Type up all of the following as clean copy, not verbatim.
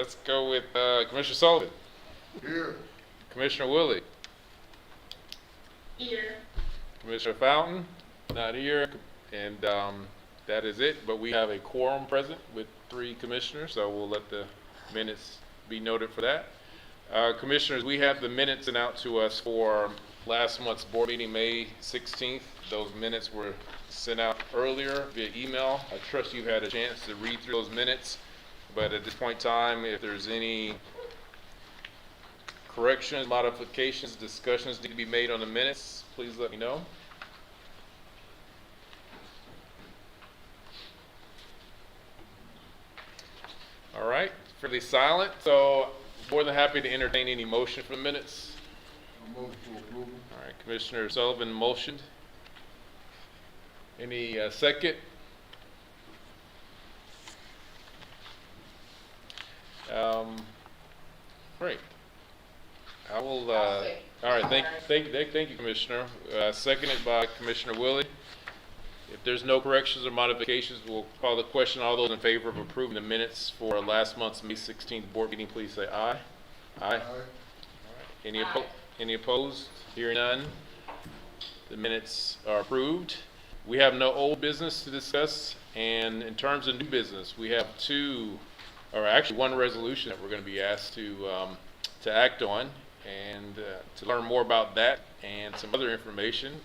let's go with Commissioner Sullivan. Here. Commissioner Willie. Here. Commissioner Fountain, not here, and that is it. But we have a quorum present with 3 commissioners, so we'll let the minutes be noted for that. Commissioners, we have the minutes sent out to us for last month's board meeting, May 16th. Those minutes were sent out earlier via email. I trust you've had a chance to read through those minutes, but at this point in time, if there's any corrections, modifications, discussions need to be made on the minutes, please let me know. All right, fairly silent, so more than happy to entertain any motion for the minutes. I move to approve. All right, Commissioner Sullivan motioned. Any second? Great. I will. All right. Thank you, Commissioner. Seconded by Commissioner Willie. If there's no corrections or modifications, we'll call the question. All those in favor of approving the minutes for last month's May 16th board meeting, please say aye. Aye. Aye. Any opposed? Hearing none. The minutes are approved. We have no old business to discuss, and in terms of new business, we have one resolution that we're going to be asked to act on, and to learn more about that and some other information,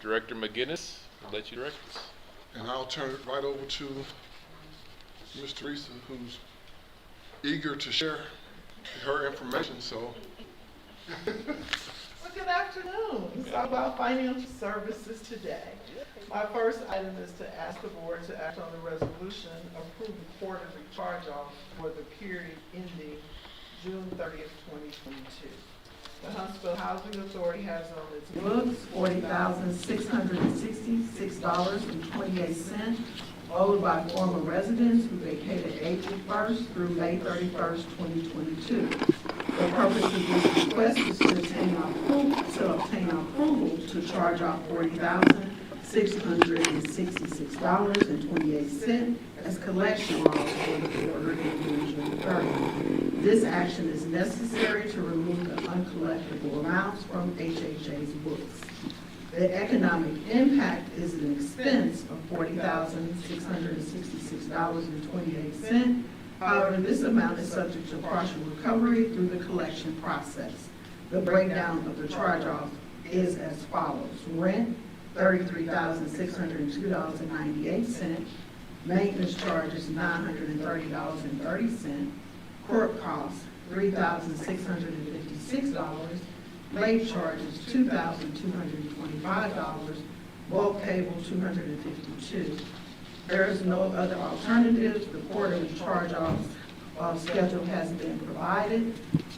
Director McGinnis will let you direct us. And I'll turn it right over to Ms. Teresa, who's eager to share her information, so. Well, good afternoon. It's all about financial services today. My first item is to ask the board to act on the resolution approving quarterly charge-offs for the period ending June 30th, 2022. The Huntsville Housing Authority has on its books $40,666.28 owed by former residents who vacated April 1st through May 31st, 2022. The purpose of this request is to obtain approval to charge off $40,666.28 as collection loss for the quarter ending June 30th. This action is necessary to remove the uncollectible amounts from HHA's books. The economic impact is an expense of $40,666.28. However, this amount is subject to partial recovery through the collection process. The breakdown of the charge-off is as follows. Rent, $33,602.98. Maintenance charges, $930.30. Court costs, $3,656. Late charges, $2,225. Bulk cable, $252. There is no other alternatives. The quarterly charge-off schedule has been provided.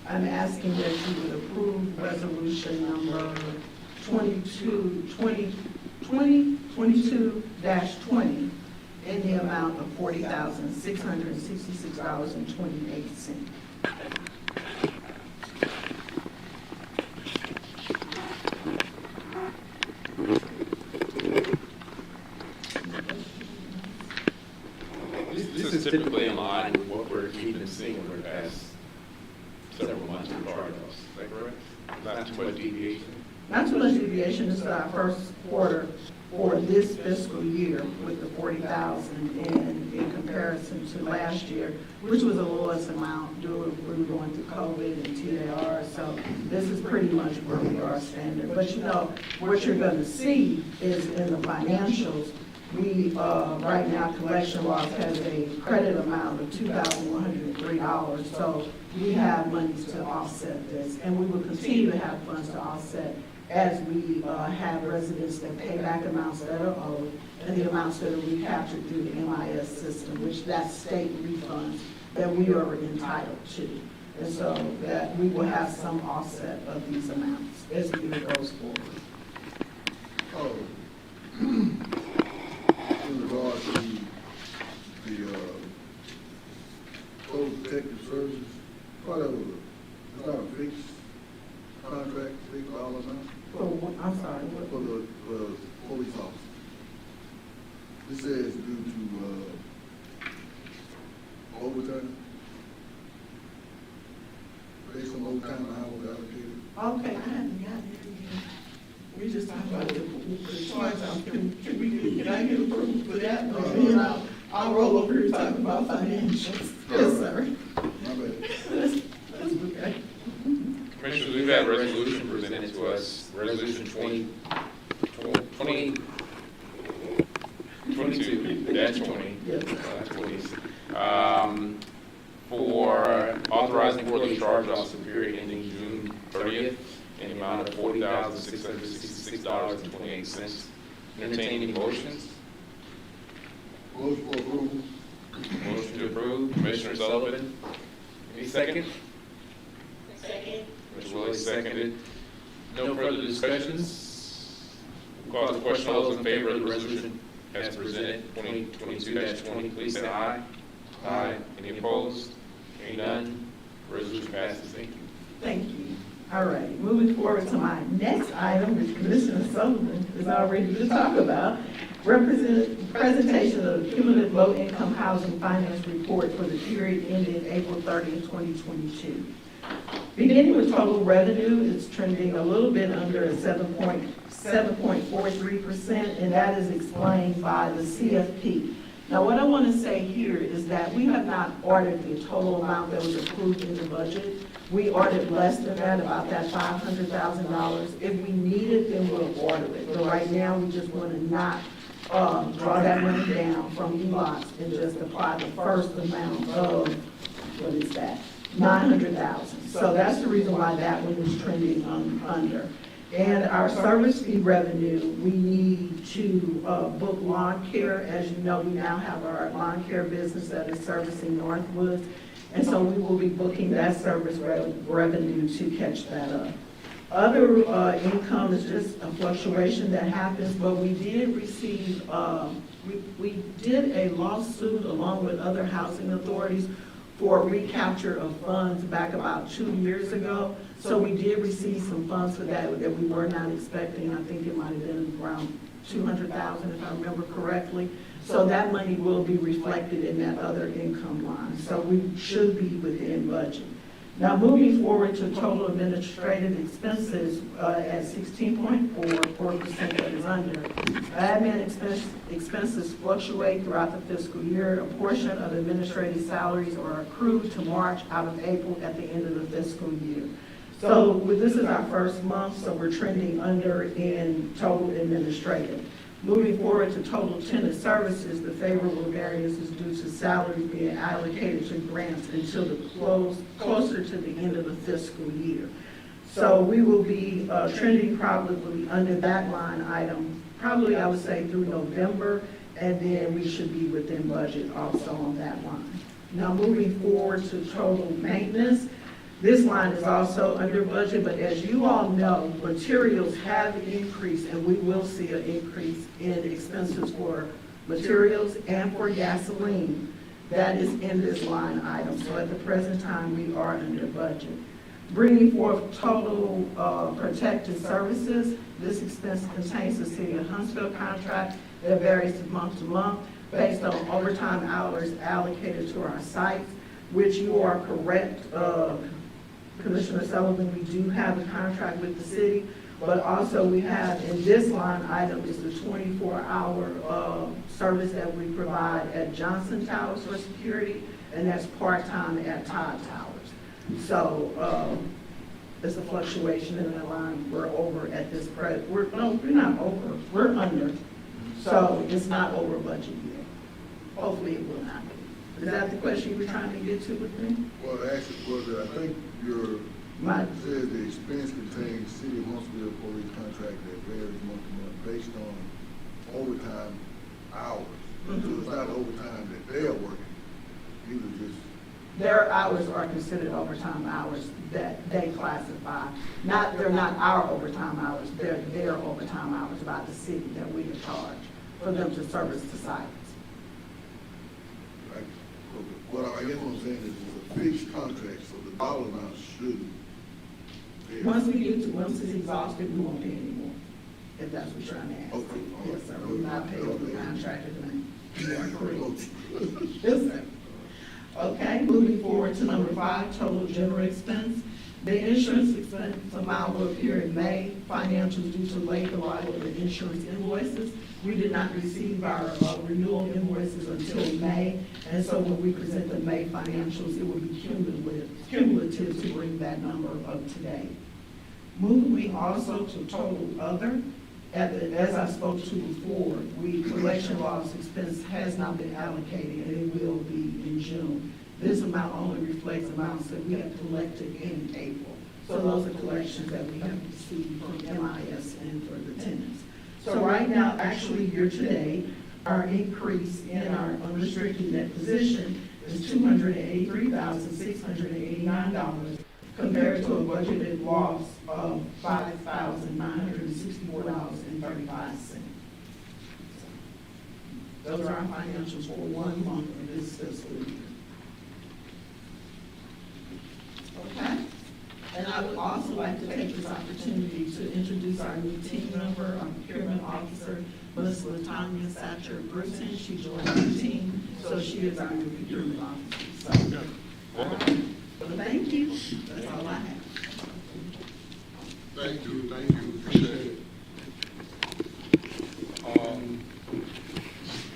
I'm asking that you would approve resolution number 2022-20 in the amount of $40,666.28. This is typically in line with what we're keeping seeing over the past several months with charge-offs. Is that correct? Not too much deviation? Not too much deviation. This is our first quarter for this fiscal year with the $40,000 in comparison to last year, which was the lowest amount due to we were going through COVID and TAR. So this is pretty much where we are standard. But you know, what you're going to see is in the financials, we right now collection loss has a credit amount of $2,103. So we have monies to offset this, and we will continue to have funds to offset as we have residents that pay back amounts that are owed and the amounts that are recaptured through the MIS system, which that's state refunds that we are entitled to. And so that we will have some offset of these amounts as the year goes forward. In regards to the Code Detective Services, it's not a fixed contract, fixed dollar amount? I'm sorry. For the police officer. This says due to overtime. based on overtime hours allocated. Okay, I haven't gotten it yet. We just talked about the choice, can I get approved for that? And then I'll roll over here talking about financials. Yes, sir. My bad. That's okay. Commissioners, we've had a resolution presented to us, Resolution 2022-20, Yes. 20, for authorizing quarterly charge-offs for the period ending June 30th in the amount of $40,666.28. Entertaining motions? Motion for approval. Motion to approve, Commissioner Sullivan. Any second? Second. Mr. Willis seconded. No further discussions? Call the question. All those in favor of the resolution as presented, 2022-20, please say aye. Aye. Any opposed? Hearing none, resolution passes. Thank you. Thank you. All right, moving forward to my next item, which Commissioner Sullivan is all ready to talk about. Presentation of the cumulative low-income housing finance report for the period ending April 30th, 2022. Beginning with total revenue, it's trending a little bit under 7.43%, and that is explained by the CFP. Now, what I want to say here is that we have not ordered the total amount that was approved in the budget. We ordered less than that, about that $500,000. If we need it, then we'll order it. But right now, we just want to not draw that money down from ELOCs and just apply the first amount of, what is that, $900,000. So that's the reason why that one is trending under. And our service fee revenue, we need to book lawn care. As you know, we now have our lawn care business that is servicing Northwoods. And so we will be booking that service revenue to catch that up. Other income is just a fluctuation that happens, but we did receive, we did a lawsuit along with other housing authorities for recapture of funds back about 2 years ago. So we did receive some funds for that we were not expecting. I think it might have been around $200,000 if I remember correctly. So that money will be reflected in that other income line. So we should be within budget. Now moving forward to total administrative expenses at 16.4% that is under. Admin expenses fluctuate throughout the fiscal year. A portion of administrative salaries are accrued to March out of April at the end of the fiscal year. So this is our first month, so we're trending under in total administrative. Moving forward to total tenant services, the favorable variance is due to salaries being allocated to grants until the closer to the end of the fiscal year. So we will be trending probably under that line item, probably I would say through November, and then we should be within budget also on that line. Now moving forward to total maintenance, this line is also under budget, but as you all know, materials have increased, and we will see an increase in expenses for materials and for gasoline. That is in this line item. So at the present time, we are under budget. Bringing forth total protective services, this expense contains the City of Huntsville contract that varies month to month based on overtime hours allocated to our sites, which you are correct, Commissioner Sullivan, we do have a contract with the city, but also we have in this line item is the 24-hour service that we provide at Johnson Towers for security, and that's part-time at Todd Towers. So there's a fluctuation in the line. We're over at this present. We're not over. We're under. So it's not over budget yet. Hopefully it will not be. Is that the question you were trying to get to with me? Well, actually, I think you said the expense contains City of Huntsville police contract that varies month to month based on overtime hours. So it's not overtime that they are working. These are just. Their hours are considered overtime hours that they classify. They're not our overtime hours. They're their overtime hours by the city that we charge for them to service the sites. Well, I guess what I'm saying is it's a fixed contract, so the dollar amount shouldn't vary. Once it's exhausted, we won't pay anymore, if that's what you're trying to ask. Okay. Yes, sir, we will not pay over the contracted money. You are correct. Yes, sir. Okay, moving forward to number 5, total general expense. The insurance expense amount will appear in May. Financials due to late arrival of the insurance invoices. We did not receive our renewal invoices until May, and so when we present the May financials, it will be cumulative to bring that number up to date. Moving also to total other, as I spoke to before, collection loss expense has not been allocated, and it will be in June. This amount only reflects amounts that we have collected in April. So those are collections that we have received from MIS and for the tenants. So right now, actually year-to-date, our increase in our unrestricted net position is $283,689 compared to a budgeted loss of $5,964.35. Those are our financials for 1 month of this fiscal year. Okay? And I would also like to take this opportunity to introduce our new team member, our procurement officer, Ms. LaTanya Satcher-Bruton. She joined our team, so she is our new procurement officer. So, well, thank you. That's all I have. Thank you, appreciate it.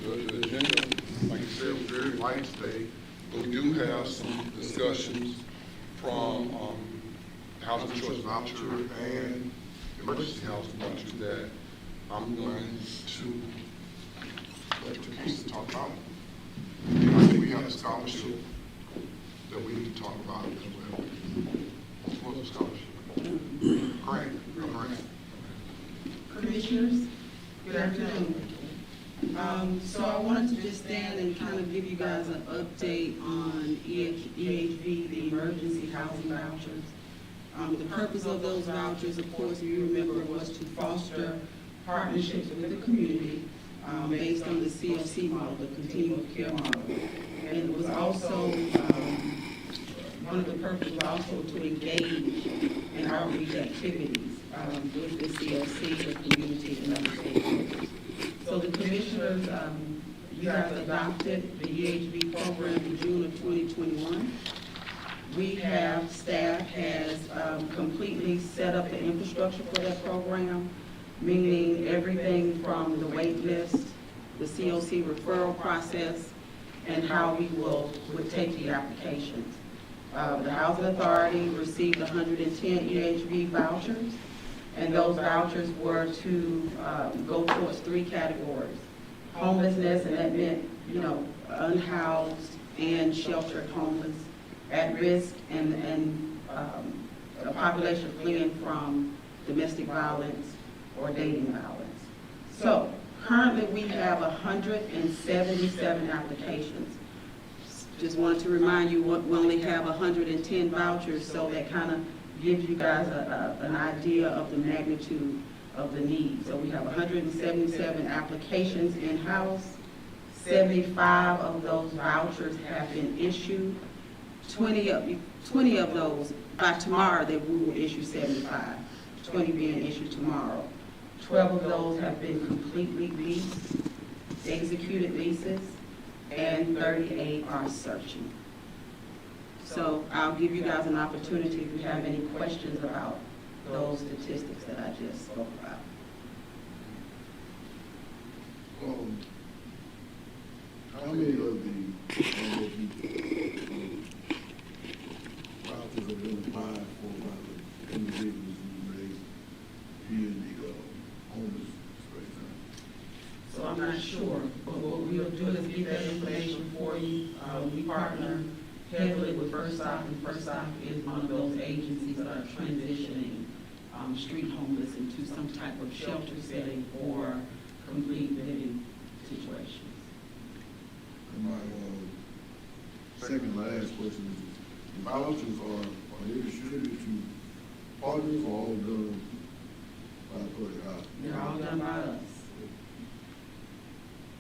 The agenda, like you said, was very light today, but we do have some discussions from housing choice voucher and emergency housing voucher that I'm going to let Teresa talk about. I think we have a scholarship that we need to talk about as well. What's the scholarship? Grant. Commissioners, good afternoon. So I wanted to just stand and kind of give you guys an update on EHV, the emergency housing vouchers. The purpose of those vouchers, of course, if you remember, was to foster partnerships with the community based on the CLC model, the continuum of care model. And it was also, one of the purposes was also to engage in outreach activities with the CLC, the community, and other stakeholders. So the commissioners, you guys adopted the EHV program in June of 2021. Staff has completely set up the infrastructure for that program, meaning everything from the wait list, the COC referral process, and how we would take the applications. The Housing Authority received 110 EHV vouchers, and those vouchers were to go towards 3 categories. Homelessness, and that meant, unhoused and sheltered homeless, at risk, and a population fleeing from domestic violence or dating violence. So currently we have 177 applications. Just wanted to remind you, we only have 110 vouchers, so that kind of gives you guys an idea of the magnitude of the need. So we have 177 applications in-house. 75 of those vouchers have been issued. 20 of those, by tomorrow, we will issue 75, 20 being issued tomorrow. 12 of those have been completely leased, executed leases, and 38 are searching. So I'll give you guys an opportunity if you have any questions about those statistics that I just spoke about. How many of the vouchers have been applied for by the individuals who may be in the homeless space? So I'm not sure, but what we'll do is get that information for you. We partner heavily with First Stop, and First Stop is one of those agencies that are transitioning street homeless into some type of shelter setting or complete living situations. And my second last question is, the vouchers are they distributed to partners or all done by Public Housing? They're all done by us.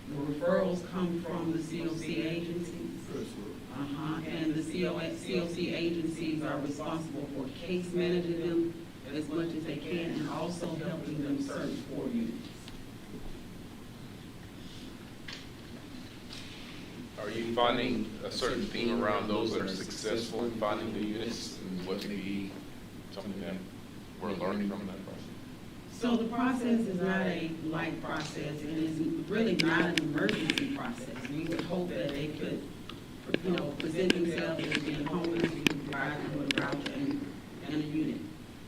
The referrals come from the COC agencies. Yes, sir. And the COC agencies are responsible for case managing them as much as they can, and also helping them search for units. Are you finding a certain theme around those that are successful in finding the units, and what could be something that we're learning from that process? So the process is not a light process, and it's really not an emergency process. We would hope that they could, present themselves as being homeless, we could provide them with a voucher and a unit.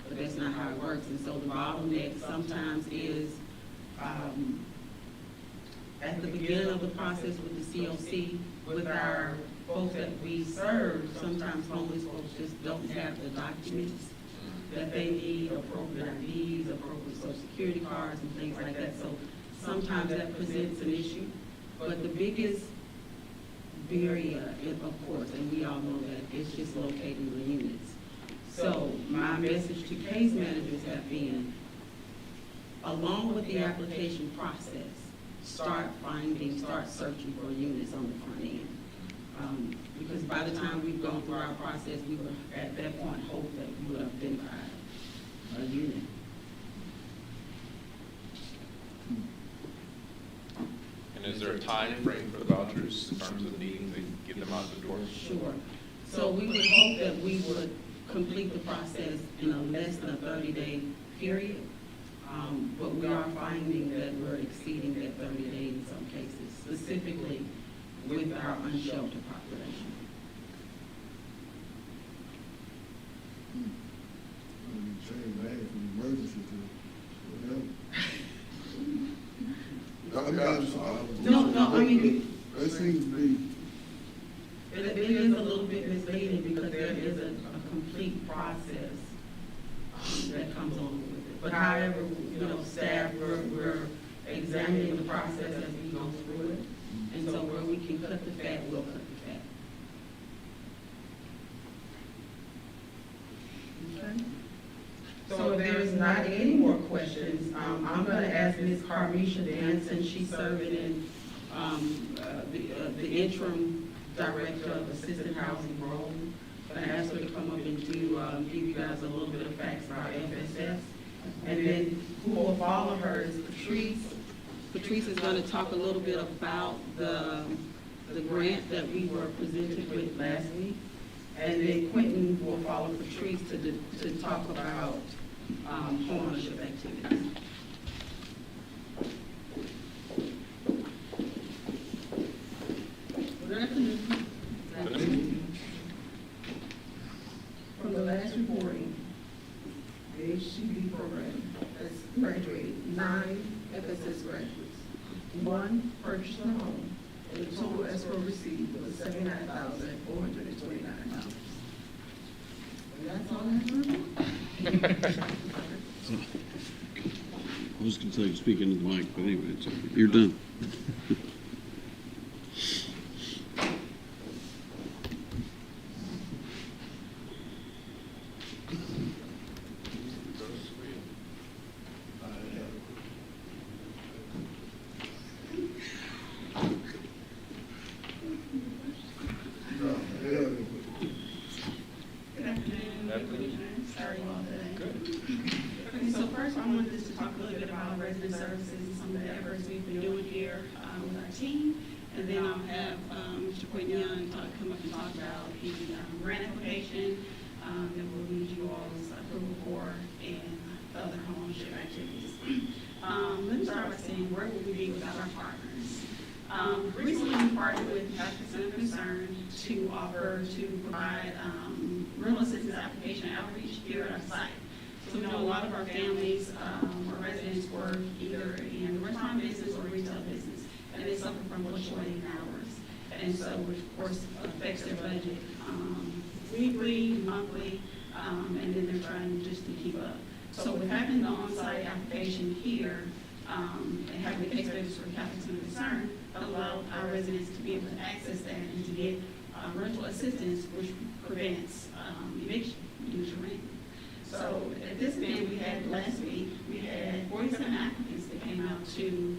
But that's not how it works, and so the bottleneck sometimes is, at the beginning of the process with the COC, with our folks that we serve, sometimes homeless folks just don't have the documents that they need, appropriate IDs, appropriate social security cards and things like that. So sometimes that presents an issue. But the biggest barrier, of course, and we all know that, is just locating the units. So my message to case managers have been, along with the application process, start searching for units on the front end. Because by the time we've gone through our process, we would, at that point, hope that we would identify a unit. And is there a time frame for the vouchers in terms of needing to get them out the door? Sure. So we would hope that we would complete the process in a less than a 30-day period. But we are finding that we're exceeding that 30 days in some cases, specifically with our unsheltered population. Change name from emergency to whatever. No, I mean, That seems to be, it is a little bit misleading because there is a complete process that comes along with it. But however, staff, we're examining the process as we go through it. And so where we can cut the fat, we'll cut the fat. Okay. So if there's not any more questions, I'm going to ask Ms. Carmisha Danson. She's serving in the interim director of assisted housing role. I'm going to ask her to come up and give you guys a little bit of facts about FSS. And then who will follow her is Patrice. Patrice is going to talk a little bit about the grant that we were presented with last week. And then Quentin will follow Patrice to talk about homeownership activities. Good afternoon. From the last reporting, the HCB program has graduated 9 FSS graduates. 1 purchased a home, and the total escrow received was $79,429. And that's all I have to report. I was going to say, speak into the mic, but anyway, it's okay. You're done. So first, I wanted to talk a little bit about resident services and some of the efforts we've been doing here with our team. And then I'll have Mr. Quignon come up and talk about the grant application that we'll need you all's approval for and other homeownership activities. Let me start by saying, where would we be without our partners? Recently, we partnered with Center of Concern to provide rental assistance application outreach here at our site. So we know a lot of our families or residents work either in the restaurant business or retail business, and they suffer from fluctuating hours. And so, which of course affects their budget weekly, monthly, and then they're trying just to keep up. So with having the on-site application here, and having the case register for Catholic Center of Concern, allow our residents to be able to access that and to get rental assistance, which prevents eviction, rent. So at this event we had last week, we had 47 applicants that came out to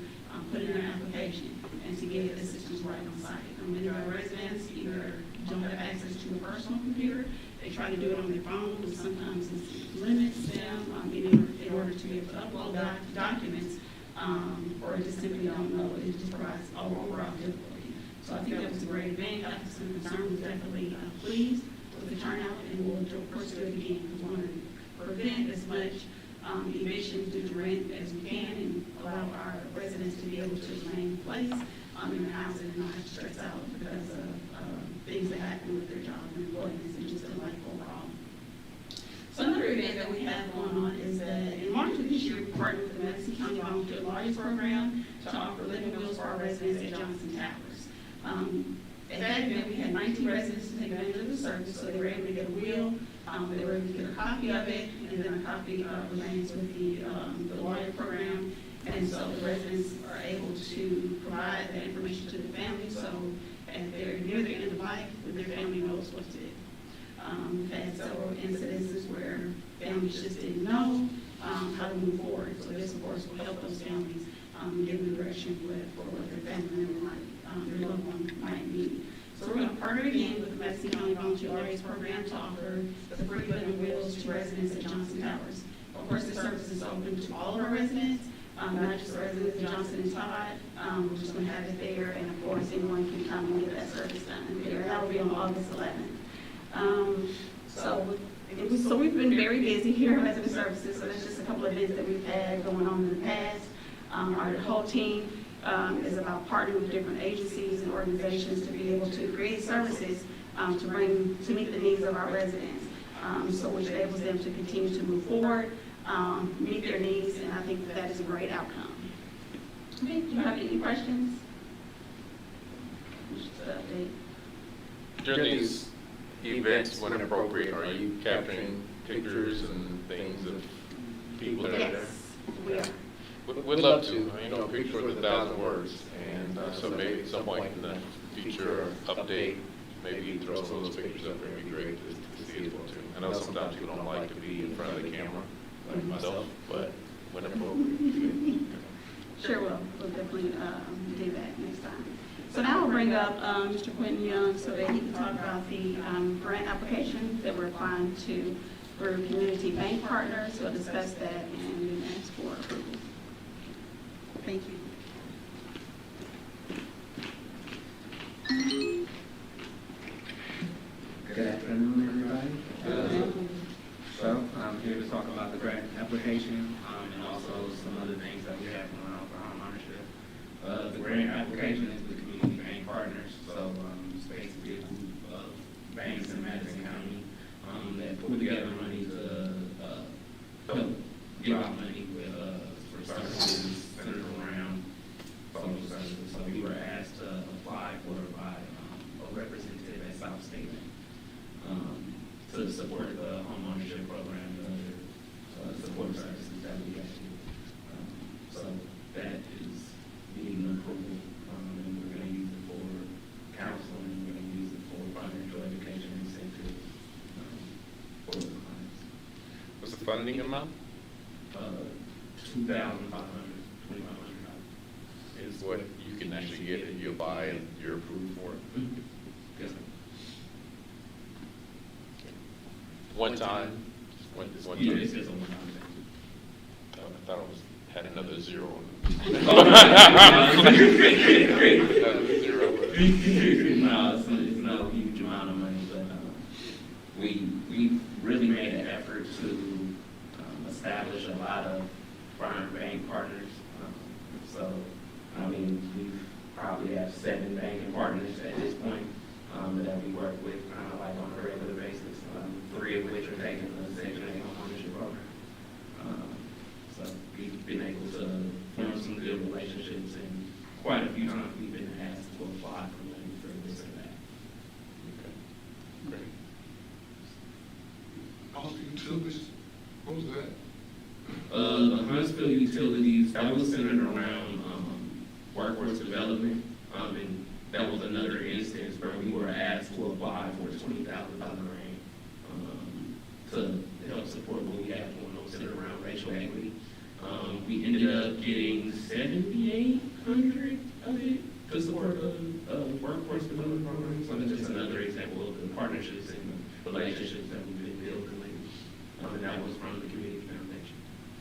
put in their application and to get assistance right on site. Many of our residents either don't have access to a personal computer, they try to do it on their phone, and sometimes it limits them in order to be able to upload documents, or just simply don't know. It just provides overall difficulty. So I think that was a great event. Catholic Center of Concern was definitely pleased with the turnout, and we'll of course do it again because we want to prevent as much evictions due to rent as we can and allow our residents to be able to remain in place in their houses and not have to stress out because of things that happen with their job and employment and just in life overall. So another event that we have going on is that in March of this year, we partnered with the Madison County Volunteer Lawyers Program to offer living wills for our residents at Johnson Towers. At that event, we had 19 residents to take advantage of the service, so they were able to get a will, they were able to get a copy of it, and then a copy remains with the lawyer program. And so the residents are able to provide that information to the family, so as they're near the end of life, their family knows what to do. We've had several incidences where families just didn't know how to move forward. So this, of course, will help those families give them direction for what their family member might, their loved one might need. So we're going to partner again with the Madison County Volunteer Lawyers Program to offer the free living wills to residents at Johnson Towers. Of course, the service is open to all of our residents, not just residents of Johnson and Todd. We're just going to have it there, and of course, anyone can come and get that service done there. That will be on August 11th. So we've been very busy here at Resident Services, so that's just a couple of events that we've had going on in the past. Our whole team is about partnering with different agencies and organizations to be able to create services to meet the needs of our residents, so which enables them to continue to move forward, meet their needs, and I think that is a great outcome. Okay, do you have any questions? Just an update. During these events, when appropriate, are you capturing pictures and things of people that are there? Yes, we are. We'd love to, pictures worth 1,000 words, and so maybe at some point in the future update, maybe throw some of those pictures up there, it'd be great to see as well too. I know sometimes people don't like to be in front of the camera, like myself, but when appropriate. Sure will. We'll definitely do that next time. So now I'll bring up Mr. Quentin Young so that he can talk about the grant application that we're applying to for community bank partners. We'll discuss that and then ask for approval. Thank you. Good afternoon, everybody. So I'm here to talk about the grant application and also some other things that we have going on for home ownership. The grant application is the community bank partners. So it's basically a group of banks in Madison County that put together money to help give out money for services centered around social services. So we were asked to apply for it by a representative at South State to support the home ownership program and other support services that we have. So that is needing approval, and we're going to use it for counseling, we're going to use it for financial education incentives for the clients. What's the funding amount? $2,500, $2,500. Is what you can actually get if you apply and you're approved for it? Yes, sir. One time? One Yeah, time? it's just a one-time thing. I thought it had another zero on Great. Another zero. No, it's not a huge amount of money, but we really made an effort to establish a lot of farm bank partners. So, I mean, we probably have 7 banking partners at this point that we work with kind of like on a regular basis, 3 of which are taking the Section 8 home ownership program. So we've been able to form some good relationships, and quite a few times we've been asked to apply for money for this or that. Okay, great. All the utilities, what was that? The Huntsville utilities, that was centered around workforce development, and that was another instance where we were asked to apply for a $20,000 grant to help support what we have going on centered around racial equity. We ended up getting 7,800 of it to support the workforce development program. So that's just another example of the partnerships and the relationships that we've been building lately. And that was from the Community Foundation.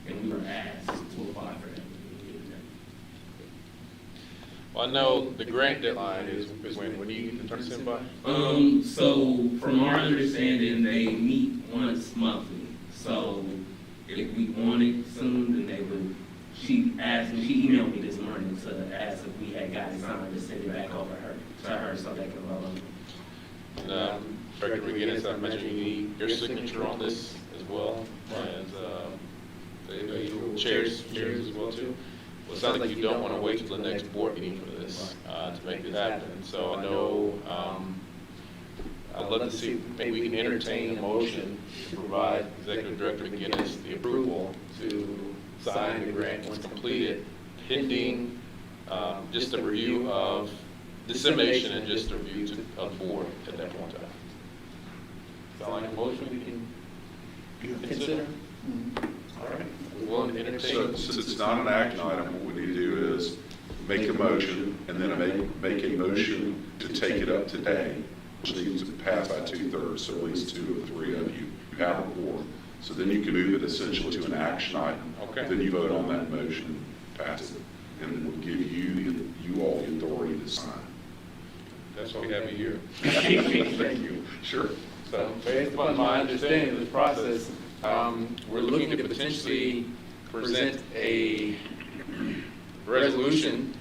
And we were asked to apply for that. Well, I know the grant deadline is when do you turn this in by? So from our understanding, they meet once monthly. So that can roll on. And, Director McGinnis, I imagine you need your signature on this as well, as, the chairs as well too. Well, it sounds like you don't want to wait till the next board meeting for this, to make this happen. So I know, I'd love to see, maybe we can entertain a motion to provide Executive Director McGinnis the approval to sign the grant once completed, pending, just a review of dissemination and just a review of the board at that point in time. Sound like a motion we can consider? All right. We'll entertain. So since it's not an action item, what we need to do is make a motion and then make a motion to take it up today, which needs to pass by 2/3, so at least 2 or 3 of you have a quorum. So then you can move it essentially to an action item. Okay. Then you vote on that motion, pass it, and then we'll give you all the authority to sign. That's what we have here. Thank you. Sure. So based upon my understanding of this process, we're looking to potentially present a resolution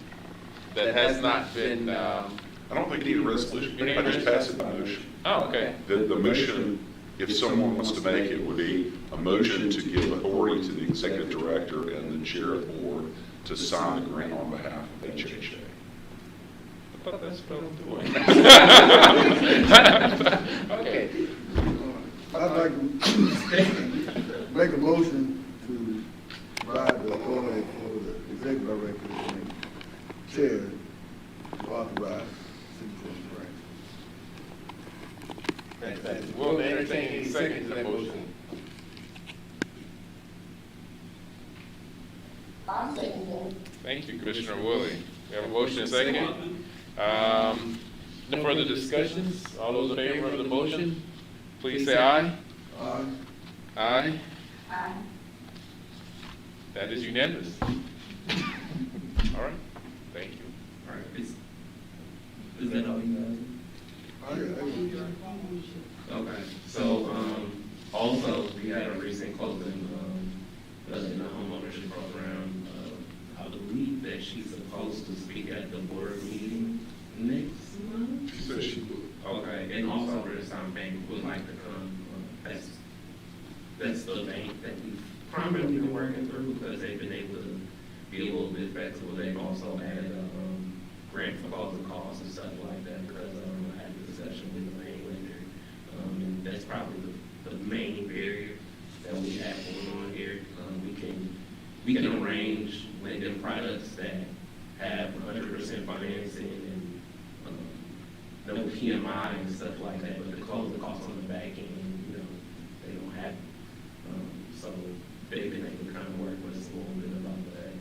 that has not been, I don't think you need a resolution. I just pass it by motion. oh, okay. The motion, if someone wants to make it, would be a motion to give authority to the executive director and the chair of the board to sign the grant on behalf of HHA. I thought that's spelled the way. Okay. I'd like to make a motion to provide the authority for the executive director and chair to authorize signature on the grant. We'll entertain any seconds to that motion. Thank you, Commissioner Woolley. We have a motion and second. No further discussions? All those in favor of the motion, please say aye. Aye. Aye. Aye. That is unanimous. All right, thank you. All right, is that all you guys? Okay, so, also, we had a recent closing, in the homeownership program. I believe that she's supposed to speak at the board meeting next month. She said she would. Okay, and also Renaissance Bank would like to come, that's the bank that we've primarily been working through, because they've been able to be a little bit flexible. They've also added a grant proposal costs and stuff like that, because I had a discussion with the bank lender. And that's probably the main barrier that we have going on here. We can arrange lending products that have 100% financing and no PMI and stuff like that, but the closing costs on the back end, they don't have it. So they've been able to kind of work with us a little bit about that.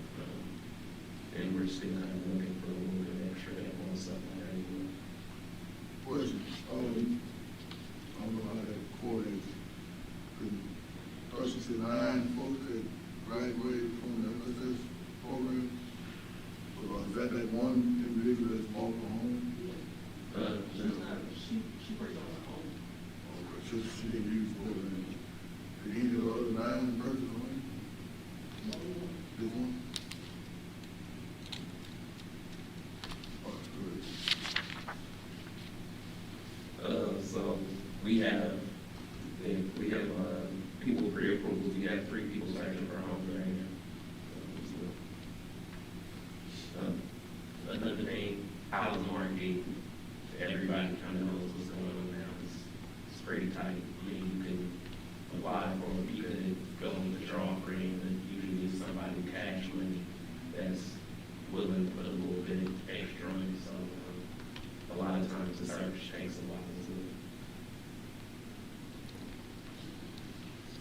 And we're still kind of looking for a little bit of extra help on stuff like that. Question, I don't know how that coordinates. She said 9 folks that graduated from the LSS program. Is that one individual that's bought the home? She worked on her own. Okay, she didn't use the program. Did any of the other 9 purchase the home? This one? Oh, good. So we have people pre-approvals. We have 3 people searching for homes right now. Another thing, housing market, everybody kind of knows what's going on now. It's pretty tight. I mean, you can apply for, you could go and withdraw for it, but usually it's somebody with cash money that's willing to put a little bit extra on it. So a lot of times the search takes a while.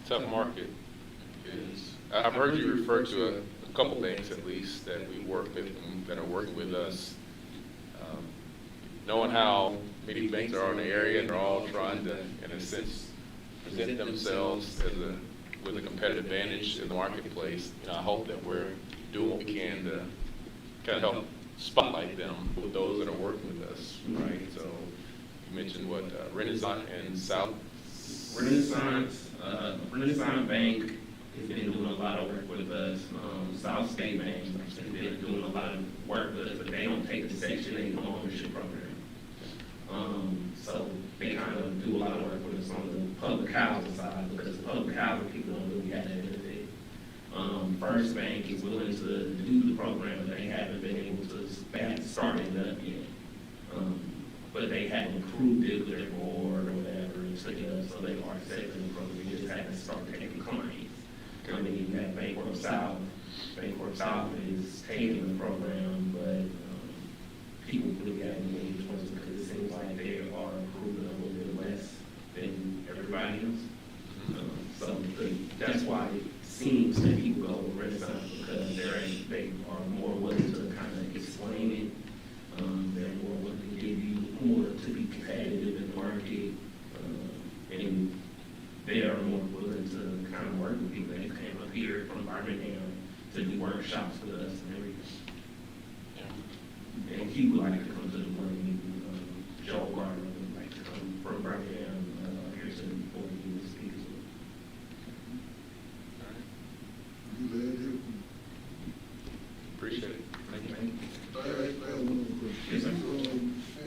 Tough market is, I've heard you refer to a couple banks at least that we work with, and that are working with us. Knowing how many banks are in the area, and they're all trying to, in a sense, present themselves with a competitive advantage in the marketplace. I hope that we're doing what we can to kind of help spotlight them with those that are working with us, right? So you mentioned what, Renaissance and South? Renaissance Bank has been doing a lot of work with us. South State Bank has been doing a lot of work with us, but they don't take the Section 8 ownership program. So they kind of do a lot of work with us on the public housing side, because the public housing people don't really have that benefit. First Bank is willing to do the program, but they haven't been able to start it up yet. But they haven't approved it with their board or whatever, and took it up, so they are accepting the program, they just haven't started taking clients. I mean, you have Bancorp South. Bancorp South is taking the program, but people really haven't made the choice, because it seems like they are approving a little bit less than everybody else. So that's why it seems that people go with Renaissance, because they are more willing to kind of explain it. They're more willing to give you more to be competitive in the market, and they are more willing to kind of work with people. They came up here from Birmingham to do workshops with us and everything. And he would like to come to the board meeting. Joe Gardner would like to come from Birmingham here to the board meeting to speak as well. You glad you? Appreciate it. Thank you. I have one more question. Yes, sir.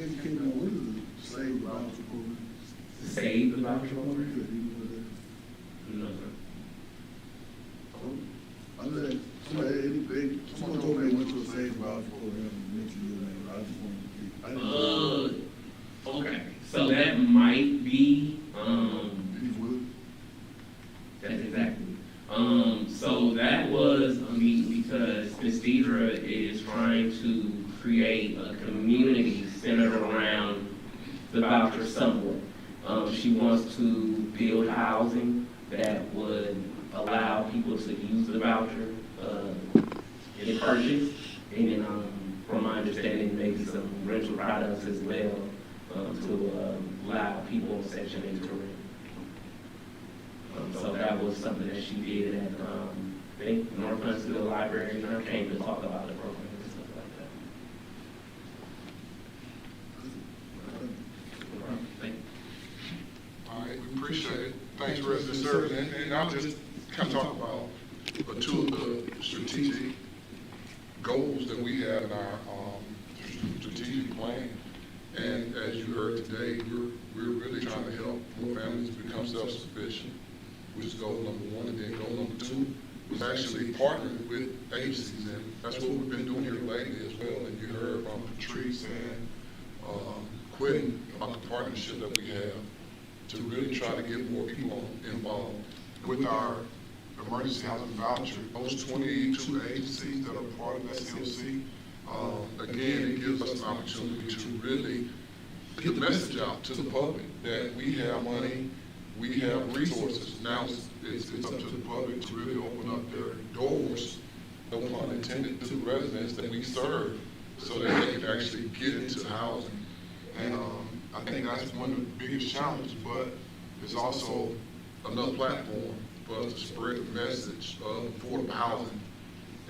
Educate me, what is the Save the Voucher program? Save the voucher Yeah, program? do you know what that is? No, sir. Someone told me they went to a Save the Voucher program and mentioned your name. I just wanted to see. Okay, so that might be, He's with it? that's exactly. So that was a meeting because Ms. Deidre is trying to create a community centered around the voucher somewhat. She wants to build housing that would allow people to use the voucher in purchase, and then, from my understanding, maybe some rental products as well to allow people in Section 8 to rent. So that was something that she did at, I think, North Huntsville Library, and I came to talk about the program and stuff like that. Thank you. All right, we appreciate it. Thanks for resident service. And I'll just kind of talk about two of the strategic goals that we have in our strategic plan. And as you heard today, we're really trying to help more families become self-sufficient, which is goal number one. And then goal number two was actually partnering with agencies. And that's what we've been doing here lately as well. And you heard from Patrice and Quentin about the partnership that we have to really try to get more people involved with our emergency housing voucher. Those 22 agencies that are part of that COC, again, it gives us an opportunity to really get the message out to the public that we have money, we have resources. Now it's up to the public to really open up their doors, no pun intended, to the residents that we serve so that they can actually get into housing. And I think that's one of the biggest challenges, but it's also another platform for us to spread the message of affordable housing.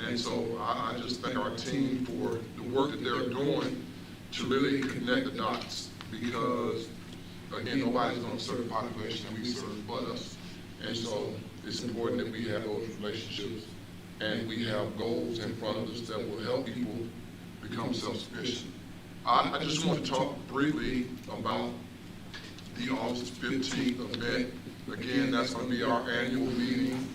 And so I just thank our team for the work that they're doing to really connect the dots, because again, nobody's going to serve the population that we serve but us. And so it's important that we have those relationships and we have goals in front of us that will help people become self-sufficient. I just want to talk briefly about the August 15th event. Again, that's going to be our annual meeting.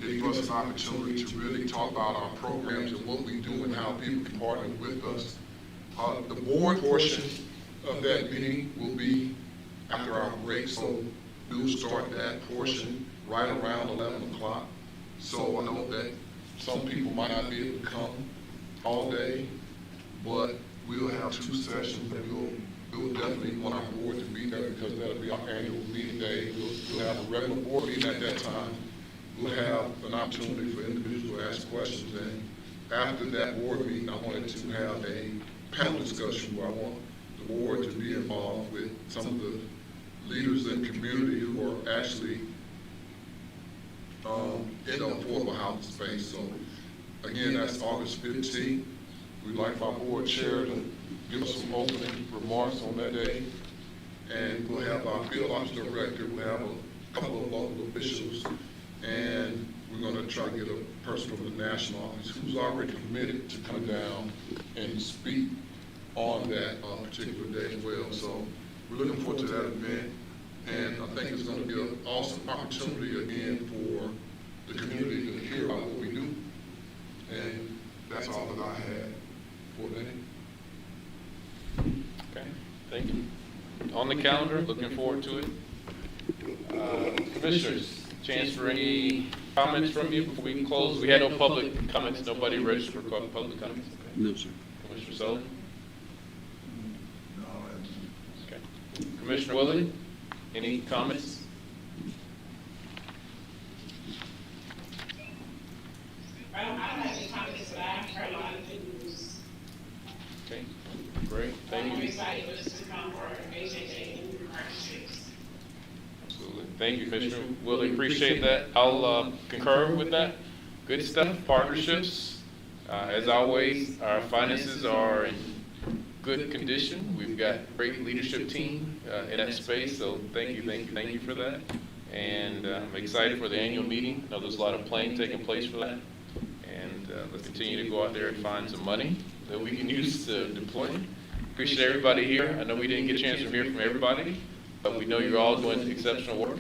It gives us an opportunity to really talk about our programs and what we do and how people can partner with us. The board portion of that meeting will be after our break, so we'll start that portion right around 11 o'clock. So I know that some people might not be able to come all day, but we'll have two sessions, and we'll definitely want our board to be there, because that'll be our annual meeting day. We'll have a regular board meeting at that time. We'll have an opportunity for individuals to ask questions, and after that board meeting, I wanted to have a panel discussion where I want the board to be involved with some of the leaders in the community who are actually in the affordable housing space. So again, that's August 15th. We'd like our board chair to give us some opening remarks on that day. And we'll have our field ops director, we'll have a couple of local officials, and we're going to try to get a person from the national office who's already committed to come down and speak on that particular day as well. So we're looking forward to that event, and I think it's going to be an awesome opportunity again for the community to hear about what we do. And that's all that I had for today. Okay, thank you. On the calendar, looking forward to it. Commissioners, chance for any comments from you before we close? We had no public comments, nobody registered for public comments. No, sir. Commissioner Sullivan? No, that's- Okay. Commissioner Willie, any comments? I don't have any comments, but I've heard a lot of good news. Okay, great, thank I'm you. excited for this to come for HHA and partnerships. Absolutely. Thank you, Commissioner Willie, appreciate that. I'll concur with that. Good stuff, partnerships. As always, our finances are in good condition. We've got a great leadership team in that space, so thank you for that. And I'm excited for the annual meeting. I know there's a lot of planning taking place for that. And let's continue to go out there and find some money that we can use to deploy. Appreciate everybody here. I know we didn't get a chance to hear from everybody, but we know you're all doing exceptional work.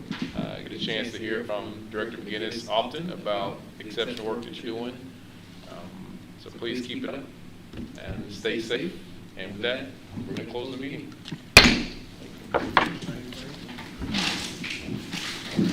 Get a chance to hear from Director McGinnis often about exceptional work that you're doing. So please keep it up and stay safe. And with that, we're going to close the meeting.